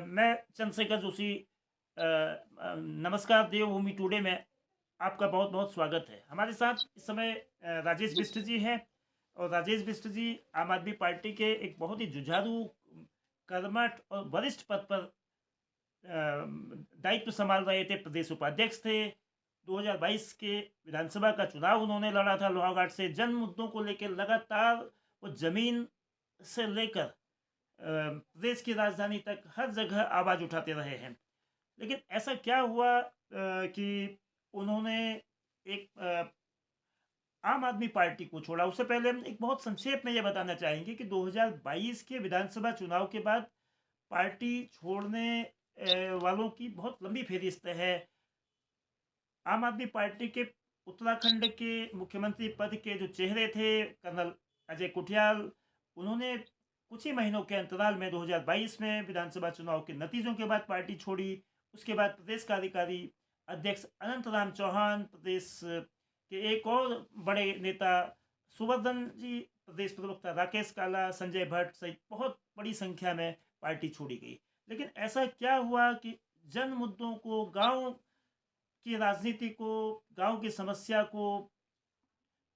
मैं चंद्रशेखर जोशी। नमस्कार देवभूमि टुडे में आपका बहुत बहुत स्वागत है। हमारे साथ इस समय राजेश जी, बिष्ट जी हैं। और राजेश बिष्ट जी आम आदमी पार्टी के एक बहुत ही जुझारू, कर्मठ और वरिष्ठ पद पर दायित्व संभाल रहे थे। प्रदेश उपाध्यक्ष थे। 2022 के विधानसभा का चुनाव उन्होंने लड़ा था लोहाघाट से। जन मुद्दों को लेकर लगातार वो जमीन से लेकर प्रदेश की राजधानी तक हर जगह आवाज उठाते रहे हैं। लेकिन ऐसा क्या हुआ कि उन्होंने एक आम आदमी पार्टी को छोड़ा। उससे पहले हम एक बहुत संक्षेप में ये बताना चाहेंगे कि 2022 के विधानसभा चुनाव के बाद पार्टी छोड़ने वालों की बहुत लंबी फहरिस्त है। आम आदमी पार्टी के उत्तराखंड के मुख्यमंत्री पद के जो चेहरे थे, कर्नल अजय कुठियाल, उन्होंने कुछ ही महीनों के अंतराल में 2022 में विधानसभा चुनाव के नतीजों के बाद पार्टी छोड़ी। उसके बाद प्रदेश कार्यकारी अध्यक्ष अनंत राम चौहान, प्रदेश के एक और बड़े नेता सुवर्धन जी, प्रदेश प्रवक्ता राकेश काला, संजय भट्ट सहित बहुत बड़ी संख्या में पार्टी छोड़ी गई। लेकिन ऐसा क्या हुआ कि जन मुद्दों को, गांव की राजनीति को, गांव की समस्या को,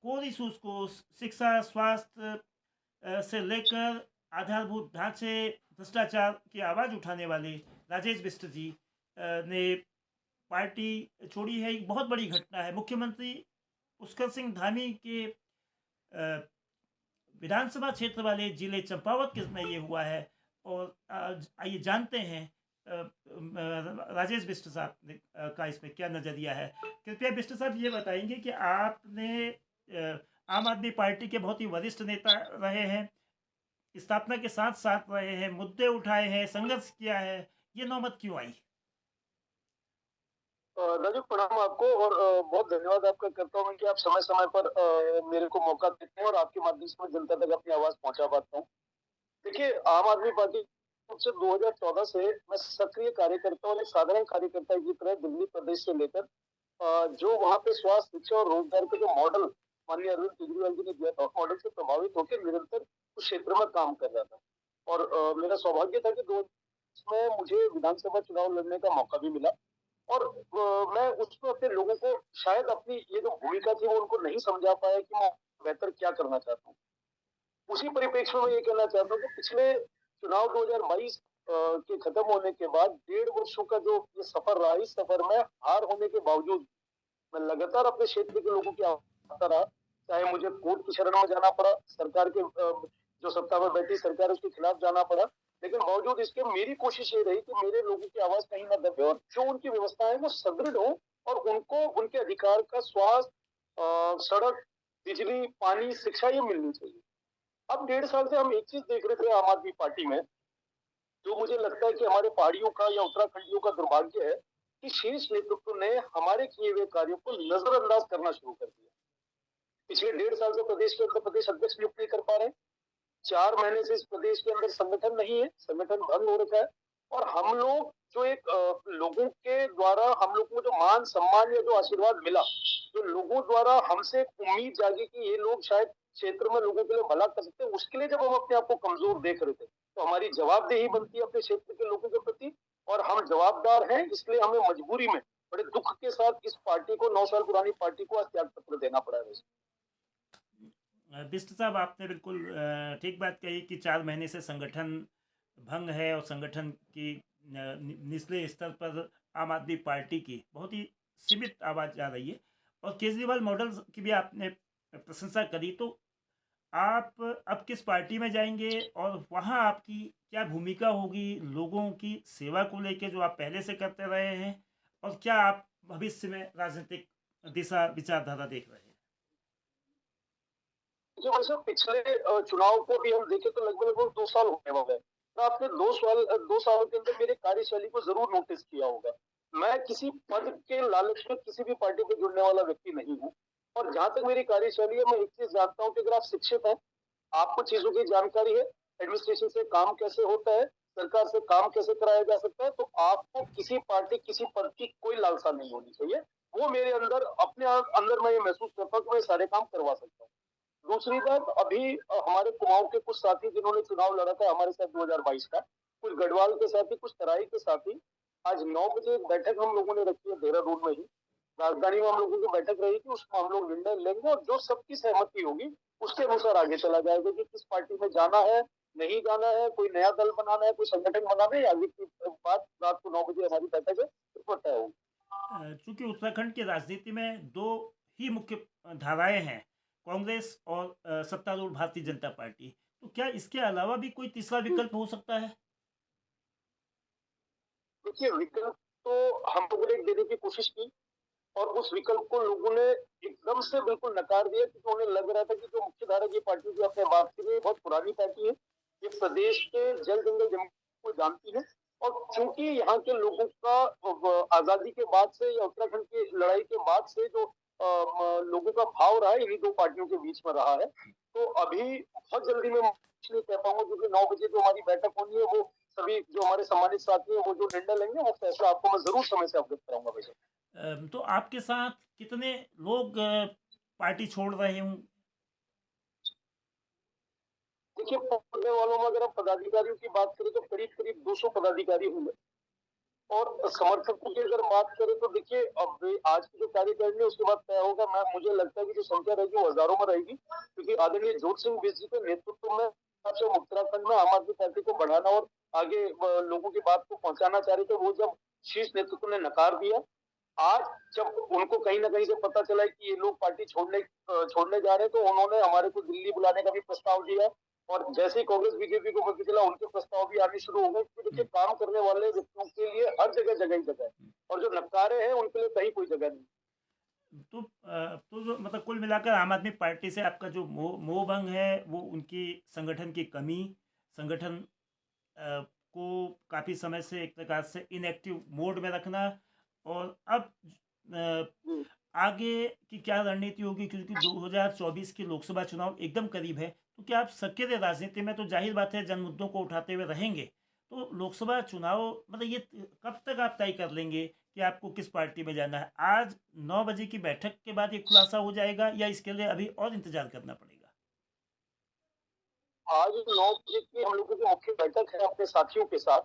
कोर इशूज को, शिक्षा, स्वास्थ्य से लेकर आधारभूत ढांचे, भ्रष्टाचार की आवाज उठाने वाले राजेश बिष्ट जी ने पार्टी छोड़ी है। एक बहुत बड़ी घटना है। मुख्यमंत्री पुष्कर सिंह धामी के विधानसभा क्षेत्र वाले जिले चंपावत के में ये हुआ है। और आइए जानते हैं राजेश बिष्ट साहब का इसमें क्या नजरिया है। कृपया बिष्ट साहब ये बताएंगे कि आपने आम आदमी पार्टी के बहुत ही वरिष्ठ नेता रहे हैं, स्थापना के साथ साथ रहे हैं, मुद्दे उठाए हैं, संघर्ष किया है, ये नौबत क्यों आई? राजू प्रणाम आपको और बहुत धन्यवाद आपका करता हूँ कि आप समय समय पर मेरे को मौका देते हैं और आपके माध्यम से मैं जनता तक अपनी आवाज पहुंचा पाता हूँ। देखिए, आम आदमी पार्टी से 2014 से मैं सक्रिय कार्यकर्ता और एक साधारण कार्यकर्ता की तरह दिल्ली प्रदेश से लेकर जो वहाँ पे स्वास्थ्य, शिक्षा और रोजगार के जो मॉडल माननीय अरविंद केजरीवाल जी ने दिया था, उस मॉडल से प्रभावित होकर निरंतर उस क्षेत्र में काम कर रहा था। और मेरा सौभाग्य था कि दो में मुझे विधानसभा चुनाव लड़ने का मौका भी मिला। और मैं उसमें अपने लोगों को शायद अपनी ये जो भूमिका थी वो उनको नहीं समझा पाया कि मैं बेहतर क्या करना चाहता हूँ। उसी परिप्रेक्ष्य में ये कहना चाहता हूँ कि पिछले चुनाव 2022 के खत्म होने के बाद 1.5 वर्षों का जो ये सफर रहा, इस सफर में हार होने के बावजूद मैं लगातार अपने क्षेत्र के लोगों की आता रहा। चाहे मुझे कोर्ट की शरण में जाना पड़ा, सरकार के जो सत्ता में बैठी सरकार उसके खिलाफ जाना पड़ा, लेकिन बावजूद इसके मेरी कोशिश ये रही कि मेरे लोगों की आवाज कहीं ना दबे और जो उनकी व्यवस्था है वो सुदृढ़ हो और उनको उनके अधिकार का स्वास्थ्य, सड़क, बिजली, पानी, शिक्षा ये मिलनी चाहिए। अब 1.5 साल से हम एक चीज देख रहे थे आम आदमी पार्टी में, जो मुझे लगता है कि हमारे पहाड़ियों का या उत्तराखंडियों का दुर्भाग्य है कि शीर्ष नेतृत्व ने हमारे किए हुए कार्यों को नजरअंदाज करना शुरू कर दिया। पिछले 1.5 साल से प्रदेश के अंदर प्रदेश अध्यक्ष नियुक्त नहीं कर पा रहे। 4 महीने से इस प्रदेश के अंदर संगठन नहीं है, संगठन भंग हो रखा है। और हम लोग जो एक लोगों के द्वारा हम लोग को जो मान सम्मान या जो आशीर्वाद मिला, जो लोगों द्वारा हमसे एक उम्मीद जागी कि ये लोग शायद क्षेत्र में लोगों के लिए भला कर सकते हैं, उसके लिए जब हम अपने आप को कमजोर देख रहे थे, तो हमारी जवाबदेही बनती है अपने क्षेत्र के लोगों के प्रति। और हम जवाबदार हैं, इसलिए हमें मजबूरी में बड़े दुख के साथ इस पार्टी को, 9 साल पुरानी पार्टी को आज त्याग पत्र देना पड़ा है। बिष्ट साहब, आपने बिल्कुल ठीक बात कही कि 4 महीने से संगठन भंग है और संगठन की निचले स्तर पर आम आदमी पार्टी की बहुत ही सीमित आवाज आ रही है। और केजरीवाल मॉडल की भी आपने प्रशंसा करी। तो आप अब किस पार्टी में जाएंगे और वहाँ आपकी क्या भूमिका होगी लोगों की सेवा को लेकर, जो आप पहले से करते रहे हैं? और क्या आप भविष्य में राजनीतिक दिशा विचारधारा देख रहे हैं? जो वैसे पिछले चुनाव को भी हम देखें तो लगभग लगभग 2 साल होने वाले हैं। तो आपने 2 सालों के अंदर मेरी कार्यशैली को जरूर नोटिस किया होगा। मैं किसी पद के लालच में किसी भी पार्टी पे जुड़ने वाला व्यक्ति नहीं हूँ। और जहां तक मेरी कार्यशैली है, मैं एक चीज जानता हूँ कि अगर आप शिक्षित हैं, आपको चीजों की जानकारी है, एडमिनिस्ट्रेशन से काम कैसे होता है, सरकार से काम कैसे कराया जा सकता है, तो आपको किसी पार्टी, किसी पद की कोई लालसा नहीं होनी चाहिए। वो मेरे अंदर, अपने अंदर मैं ये महसूस करता हूँ कि मैं सारे काम करवा सकता हूँ। दूसरी बात, अभी हमारे कुमाऊं के कुछ साथी जिन्होंने चुनाव लड़ा था हमारे साथ 2022 का, कुछ गढ़वाल के साथ ही, कुछ तराई के साथ ही आज 9 बजे एक बैठक हम लोगों ने रखी है देहरादून में ही। राजधानी में हम लोगों की बैठक रहेगी, उसमें हम लोग निर्णय लेंगे और जो सबकी सहमति होगी उसके अनुसार आगे चला जाएगा कि किस पार्टी में जाना है, नहीं जाना है, कोई नया दल बनाना है, कोई संगठन बनाना है, आगे की बात रात को 9 बजे हमारी बैठक है, उसमें तय होगी। चूंकि उत्तराखंड की राजनीति में दो ही मुख्य धाराएं हैं, कांग्रेस और सत्तारूढ़ भारतीय जनता पार्टी, तो क्या इसके अलावा भी कोई तीसरा विकल्प हो सकता है? देखिए, विकल्प तो हम लोगों ने देने की कोशिश की और उस विकल्प को लोगों ने एकदम से बिल्कुल नकार दिया, क्योंकि उन्हें लग रहा था कि जो मुख्यधारा की पार्टी की आपने बात की बहुत पुरानी पार्टी है, ये प्रदेश के जल जंगल जमीन को जानती है और चूंकि यहाँ के लोगों का आजादी के बाद से या उत्तराखंड की लड़ाई के बाद से जो लोगों का भाव रहा है इन्हीं दो पार्टियों के बीच में रहा है, तो अभी बहुत जल्दी मैं कुछ नहीं कह पाऊंगा, क्योंकि 9 बजे जो हमारी बैठक होनी है वो सभी जो हमारे सम्मानित साथी हैं वो जो निर्णय लेंगे वो फैसला आपको मैं जरूर समय से अवगत कराऊंगा भाई। तो आपके साथ कितने लोग पार्टी छोड़ रहे हूँ? देखिए, पढ़ने वालों में अगर हम पदाधिकारियों की बात करें तो करीब करीब 200 पदाधिकारी होंगे और समर्थकों की अगर बात करें तो देखिए अब आज की जो कार्यकारिणी है उसके बाद तय होगा। मैं मुझे लगता है कि जो संख्या रहेगी वो हजारों में रहेगी, क्योंकि आदरणीय जोत सिंह बिष्ट जी के नेतृत्व में उत्तराखंड में आम आदमी पार्टी को बढ़ाना और आगे लोगों की बात को पहुंचाना चाह रहे थे, वो जब शीर्ष नेतृत्व ने नकार दिया, आज जब उनको कहीं ना कहीं से पता चला कि ये लोग पार्टी छोड़ने जा रहे हैं, तो उन्होंने हमारे को दिल्ली बुलाने का भी प्रस्ताव दिया और जैसे ही कांग्रेस बीजेपी को पता चला उनके प्रस्ताव भी आने शुरू हो गए। क्योंकि देखिए, काम करने वाले व्यक्तियों के लिए हर जगह जगह ही जगह है और जो नकारे हैं उनके लिए कहीं कोई जगह नहीं। तो मतलब कुल मिलाकर आम आदमी पार्टी से आपका जो मोह भंग है वो उनकी संगठन की कमी, संगठन को काफ़ी समय से एक प्रकार से इनएक्टिव मोड में रखना, और अब आगे की क्या रणनीति होगी, क्योंकि 2024 के लोकसभा चुनाव एकदम करीब है, तो क्या आप सक्रिय राजनीति में तो जाहिर बात है जन मुद्दों को उठाते हुए रहेंगे, तो लोकसभा चुनाव मतलब ये कब तक आप तय कर लेंगे कि आपको किस पार्टी में जाना है? आज 9 बजे की बैठक के बाद ये खुलासा हो जाएगा या इसके लिए अभी और इंतजार करना पड़ेगा? आज 9 बजे की हम लोगों की मुख्य बैठक है अपने साथियों के साथ,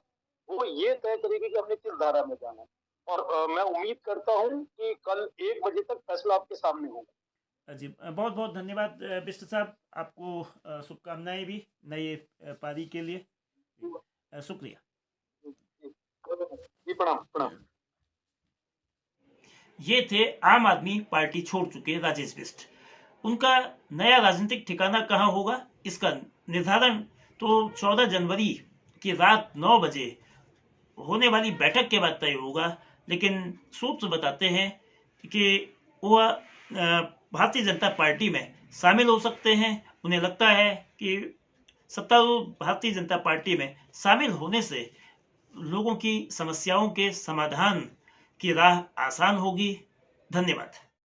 वो ये तय करेगी कि हमने किस धारा में जाना है और मैं उम्मीद करता हूँ कि कल 1 बजे तक फैसला आपके सामने होगा। जी, बहुत बहुत धन्यवाद बिष्ट साहब, आपको शुभकामनाएं भी नई पारी के लिए। शुक्रिया। जी, प्रणाम प्रणाम। ये थे आम आदमी पार्टी छोड़ चुके राजेश बिष्ट। उनका नया राजनीतिक ठिकाना कहाँ होगा इसका निर्धारण तो 14 जनवरी की रात 9 बजे होने वाली बैठक के बाद तय होगा, लेकिन सूत्र बताते हैं कि वह भारतीय जनता पार्टी में शामिल हो सकते हैं। उन्हें लगता है कि सत्तारूढ़ भारतीय जनता पार्टी में शामिल होने से लोगों की समस्याओं के समाधान की राह आसान होगी। धन्यवाद।